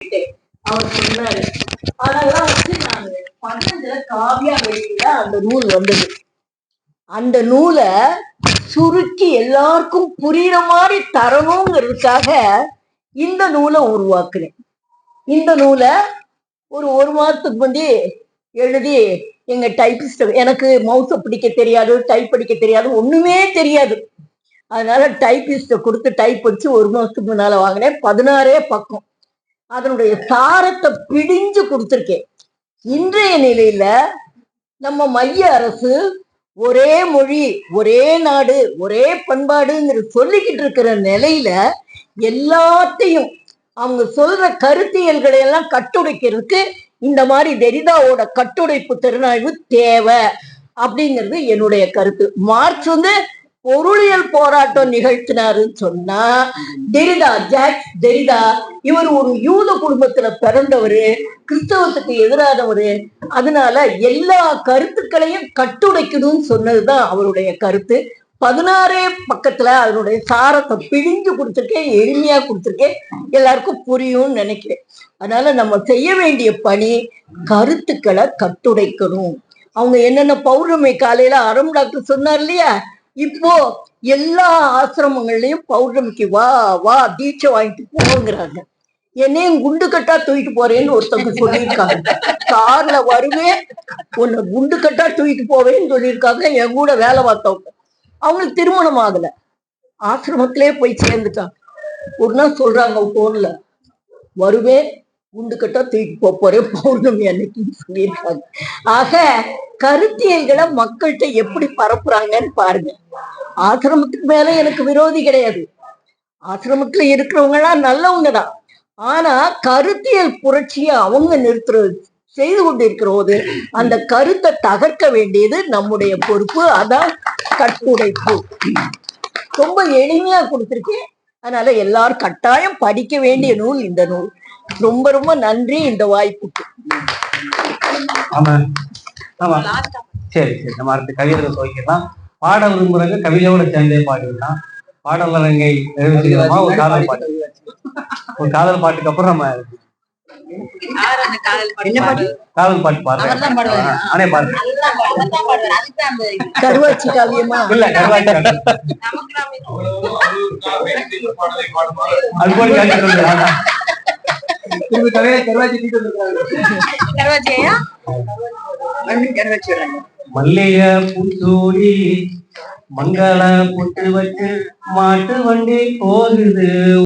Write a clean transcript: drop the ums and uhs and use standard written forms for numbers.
அவர் சொன்னாரு. அதெல்லாம் வச்சு நான் 15ல காவியா வெளியில அந்த நூல் வந்தது. அந்த நூலை சுருக்கி எல்லாருக்கும் புரியுற மாதிரி தரணுங்கிறதுக்காக இந்த நூலை உருவாக்குனேன். இந்த நூலை ஒரு மாசத்துக்கு முந்தி எழுதி எங்க டைப்பிஸ்ட், எனக்கு மவுஸை பிடிக்க தெரியாது, டைப் படிக்க தெரியாது, ஒண்ணுமே தெரியாது. அதனால டைப்பிஸ்ட கொடுத்து டைப் படிச்சு ஒரு மாசத்துக்கு முன்னால வாங்கினேன். 16 பக்கம். அதனுடைய சாரத்தை பிடிஞ்சு கொடுத்துருக்கேன். இன்றைய நிலையில நம்ம மைய அரசு ஒரே மொழி, ஒரே நாடு, ஒரே பண்பாடுங்கிற சொல்லிக்கிட்டு இருக்கிற நிலையில எல்லாத்தையும் அவங்க சொல்ற கருத்தியல்களை எல்லாம் கட்டுடைக்கிறதுக்கு இந்த மாதிரி டெரிடாவோட கட்டுடைப்பு திறனாய்வு தேவை அப்படிங்கிறது என்னுடைய கருத்து. மார்க்ஸ் பொருளியல் போராட்டம் நிகழ்த்தினாருன்னு சொன்னா, ஜாக்ஸ் டெரிடா இவர் ஒரு யூத குடும்பத்துல பிறந்தவரு, கிறிஸ்தவத்துக்கு எதிரானவரு. அதனால எல்லா கருத்துக்களையும் கட்டுடைக்கணும்னு சொன்னதுதான் அவருடைய கருத்து. 16 பக்கத்துல அதனுடைய சாரத்தை பிழிஞ்சு கொடுத்துருக்கேன், எளிமையா கொடுத்துருக்கேன், எல்லாருக்கும் புரியும்னு நினைக்கிறேன். அதனால நம்ம செய்ய வேண்டிய பணி கருத்துக்களை கட்டுடைக்கணும். அவங்க என்னென்ன பௌர்ணமி காலையில அறம் டாக்டர் சொன்னார் இல்லையா, இப்போ எல்லா ஆசிரமங்கள்லயும் பௌர்ணமிக்கு வா வா தீட்சை வாங்கிட்டு போங்கிறாங்க. என்னையும் குண்டு கட்டா தூக்கிட்டு போறேன்னு ஒருத்தவங்க சொல்லியிருக்காங்க. கார்ல வருவேன், உன்னை குண்டு கட்டா தூக்கிட்டு போவேன்னு சொல்லியிருக்காங்க. என் கூட வேலை பார்த்தவங்க, அவங்களுக்கு திருமணம் ஆகல, ஆசிரமத்திலே போய் சேர்ந்துட்டாங்க. ஒரு நாள் சொல்றாங்க போன்ல, வருவேன் குண்டு கட்டா தூக்கிட்டு போறேன் பௌர்ணமி அன்னைக்குன்னு சொல்லியிருக்காங்க. ஆக கருத்தியல்களை மக்கள்கிட்ட எப்படி பரப்புறாங்கன்னு பாருங்க. ஆசிரமத்துக்கு மேல எனக்கு விரோதி கிடையாது, ஆசிரமத்துல இருக்கிறவங்க எல்லாம் நல்லவங்க தான். ஆனா கருத்தியல் புரட்சியை அவங்க நிறுத்துறது செய்து கொண்டு இருக்கிற போது அந்த கருத்தை தகர்க்க வேண்டியது நம்முடைய பொறுப்பு. அதான் கட்டுடைப்பு. ரொம்ப எளிமையா கொடுத்துருக்கேன். அதனால எல்லாரும் கட்டாயம் படிக்க வேண்டிய நூல் இந்த நூல். ரொம்ப ரொம்ப நன்றி இந்த வாய்ப்புக்கு. சரி சரி, நம்ம அடுத்த கவிதை துவைக்கலாம். பாட விரும்புறவங்க கவிதையோட சேர்ந்தே பாடிடலாம். பாடல் அரங்கை நிறைவேற்றிக்கிறோமா? ஒரு காதல் பாட்டு, ஒரு காதல் பாட்டுக்கு அப்புறம் நம்ம காதல் பாட்டு பாடுறேன். ஆனே பாருங்க. கருவாச்சி காவியமா? இல்ல, கருவாச்சி அது போல மல்லிய பூச்சோடி மங்கள புட்டு வச்சு மாட்டு வண்டி போகுது.